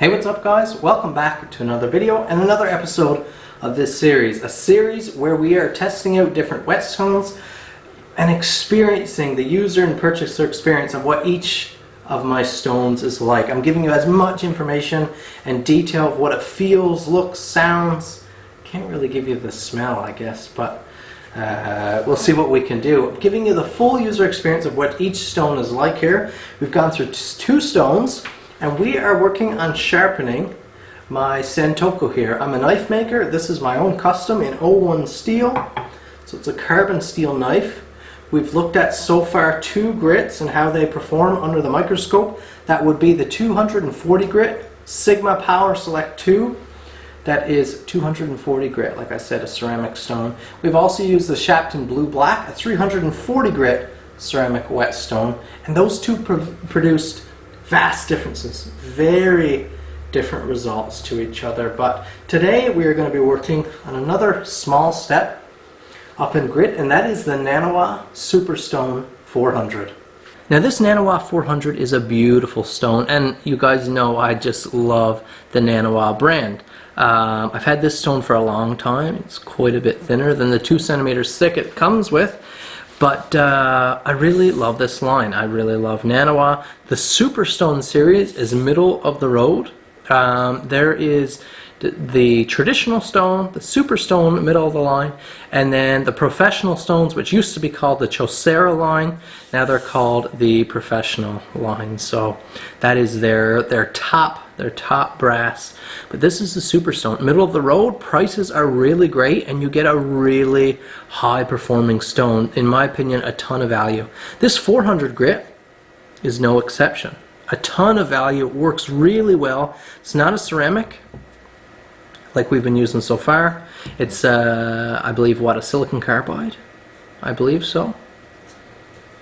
Hey, what's up guys? Welcome back to another video and another episode of this series. A series where we are testing out different whetstones and experiencing the user and purchaser experience of what each of my stones is like. I'm giving you as much information and detail of what it feels, looks, sounds. Can't really give you the smell, I guess, but we'll see what we can do. I'm giving you the full user experience of what each stone is like here. We've gone through two stones. And we are working on sharpening my Santoko here. I'm a knife maker. This is my own custom in 01 steel. So it's a carbon steel knife. We've looked at so far two grits and how they perform under the microscope. That would be the 240 grit Sigma Power Select 2. That is 240 grit, like I said, a ceramic stone. We've also used the Shapton Blue Black, a 340 grit ceramic whetstone. And those two produced vast differences, very different results to each other. But today we are going to be working on another small step up in grit, and that is the Naniwa Superstone 400. Now this Naniwa 400 is a beautiful stone, and you guys know I just love the Naniwa brand. I've had this stone for a long time. It's quite a bit thinner than the 2 centimeters thick it comes with. But I really love this line. I really love Naniwa. The Superstone series is middle of the road. There is the traditional stone, the Superstone, middle of the line, and then the professional stones, which used to be called the Chaucera line. Now they're called the professional line. So that is their top brass. But this is the Superstone, middle of the road. Prices are really great, and you get a really high performing stone. In my opinion, a ton of value. This 400 grit is no exception. A ton of value. It works really well. It's not a ceramic like we've been using so far. It's I believe what, a silicon carbide? I believe so.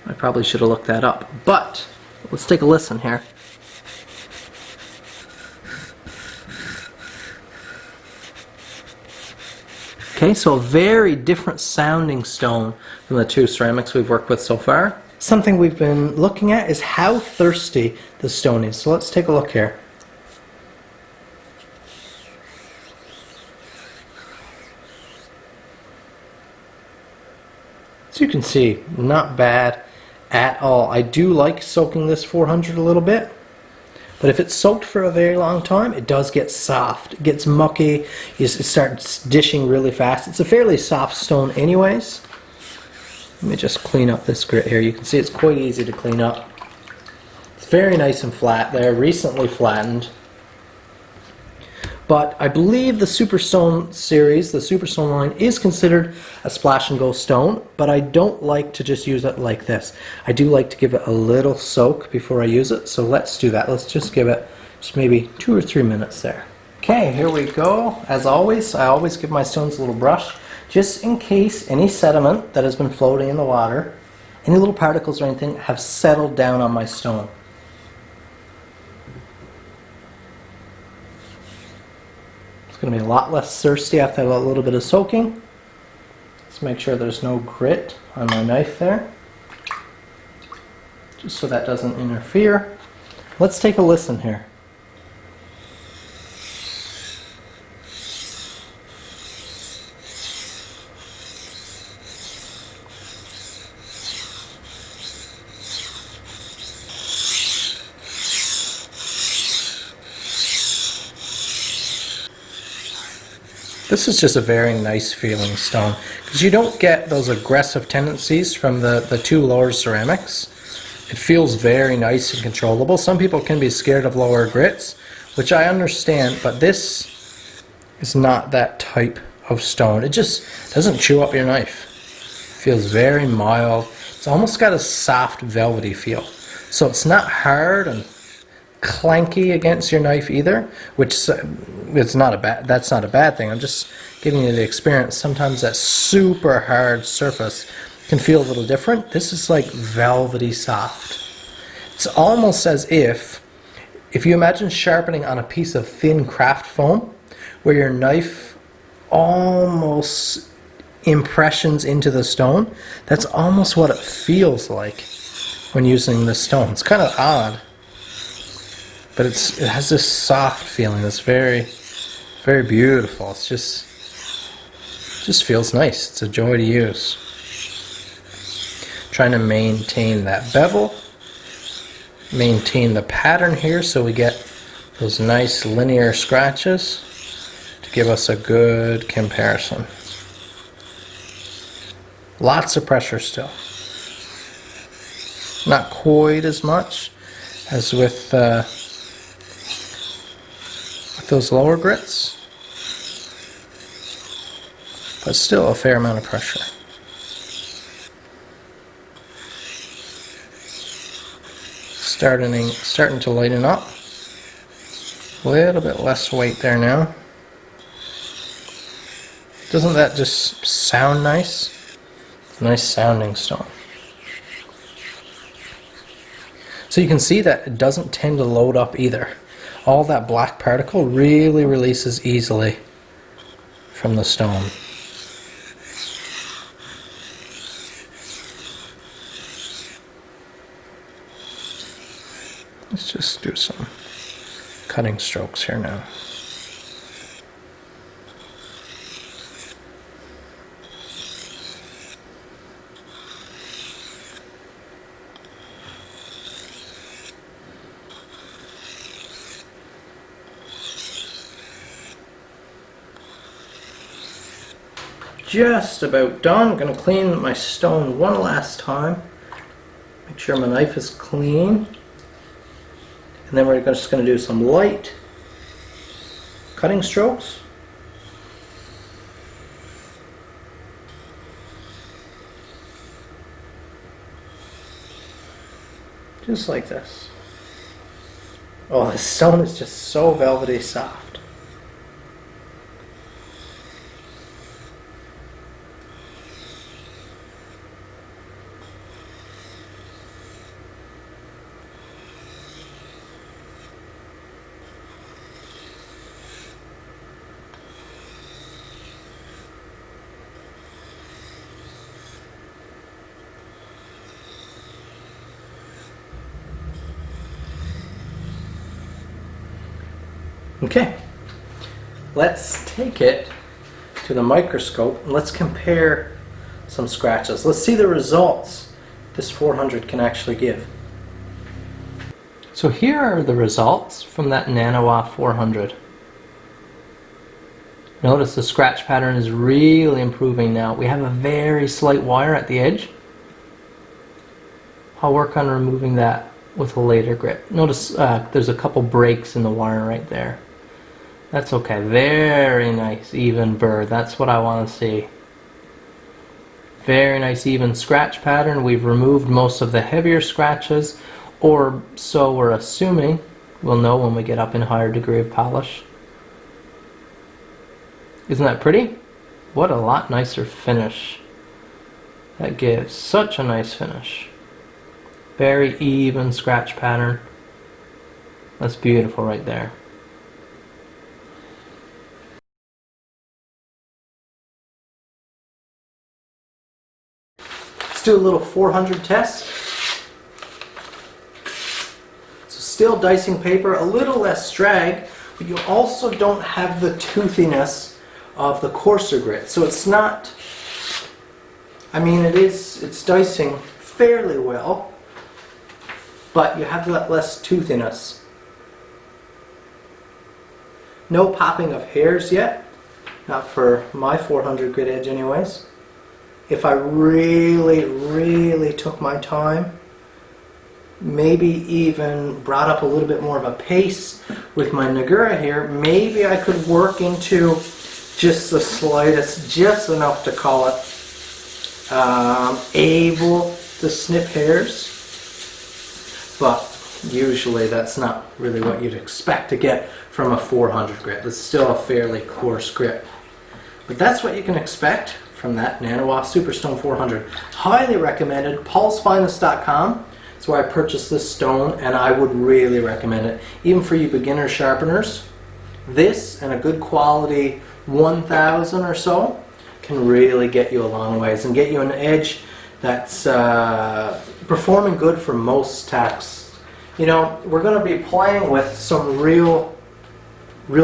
I probably should have looked that up, but let's take a listen here. Okay, so a very different sounding stone from the two ceramics we've worked with so far. Something we've been looking at is how thirsty the stone is. So let's take a look here. So you can see, not bad at all. I do like soaking this 400 a little bit. But if it's soaked for a very long time, it does get soft. It gets mucky. It starts dishing really fast. It's a fairly soft stone anyways. Let me just clean up this grit here. You can see it's quite easy to clean up. It's very nice and flat there, recently flattened. But I believe the Superstone series, the Superstone line, is considered a splash and go stone, but I don't like to just use it like this. I do like to give it a little soak before I use it, so let's do that. Let's just give it just maybe 2 or 3 minutes there. Okay, here we go. As always, I always give my stones a little brush, just in case any sediment that has been floating in the water, any little particles or anything, have settled down on my stone. Going to be a lot less thirsty after a little bit of soaking. Let's make sure there's no grit on my knife there, just so that doesn't interfere. Let's take a listen here. This is just a very nice feeling stone, because you don't get those aggressive tendencies from the two lower ceramics. It feels very nice and controllable. Some people can be scared of lower grits, which I understand, but this is not that type of stone. It just doesn't chew up your knife. It feels very mild. It's almost got a soft velvety feel. So it's not hard and clanky against your knife either, which that's not a bad thing. I'm just giving you the experience. Sometimes that super hard surface can feel a little different. This is like velvety soft. It's almost as if you imagine sharpening on a piece of thin craft foam, where your knife almost impressions into the stone. That's almost what it feels like when using this stone. It's kind of odd. But it has this soft feeling that's very, very beautiful. It's just feels nice. It's a joy to use. Trying to maintain that bevel, maintain the pattern here so we get those nice linear scratches to give us a good comparison. Lots of pressure still. Not quite as much as with those lower grits, but still a fair amount of pressure. Starting to lighten up. A little bit less weight there now. Doesn't that just sound nice? It's a nice sounding stone. So you can see that it doesn't tend to load up either. All that black particle really releases easily from the stone. Let's just do some cutting strokes here now. Just about done. I'm going to clean my stone one last time. Make sure my knife is clean. And then we're just going to do some light cutting strokes. Just like this. Oh, the stone is just so velvety soft. Okay, let's take it to the microscope and let's compare some scratches. Let's see the results this 400 can actually give. So here are the results from that Naniwa 400. Notice the scratch pattern is really improving now. We have a very slight wire at the edge. I'll work on removing that with a later grit. Notice there's a couple breaks in the wire right there. That's okay. Very nice even burr. That's what I want to see. Very nice even scratch pattern. We've removed most of the heavier scratches, or so we're assuming. We'll know when we get up in higher degree of polish. Isn't that pretty? What a lot nicer finish. That gives such a nice finish. Very even scratch pattern. That's beautiful right there. Let's do a little 400 test. So still dicing paper, a little less drag, but you also don't have the toothiness of the coarser grit. So it's not, I mean it's dicing fairly well, but you have that less toothiness. No popping of hairs yet, not for my 400 grit edge anyways. If I really took my time, maybe even brought up a little bit more of a pace with my Nagura here, maybe I could work into just the slightest, just enough to call it able to snip hairs, but usually that's not really what you'd expect to get from a 400 grit. It's still a fairly coarse grit, but that's what you can expect from that Naniwa Superstone 400. Highly recommended. paulsfinest.com. That's where I purchased this stone, and I would really recommend it, even for you beginner sharpeners. This and a good quality 1000 or so can really get you a long ways and get you an edge that's performing good for most tasks You know, we're going to be playing with some real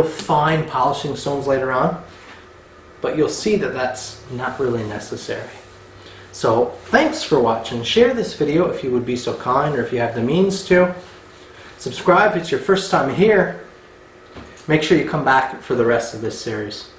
fine polishing stones later on, but you'll see that that's not really necessary. So thanks for watching. Share this video if you would be so kind, or if you have the means to. Subscribe if it's your first time here. Make sure you come back for the rest of this series.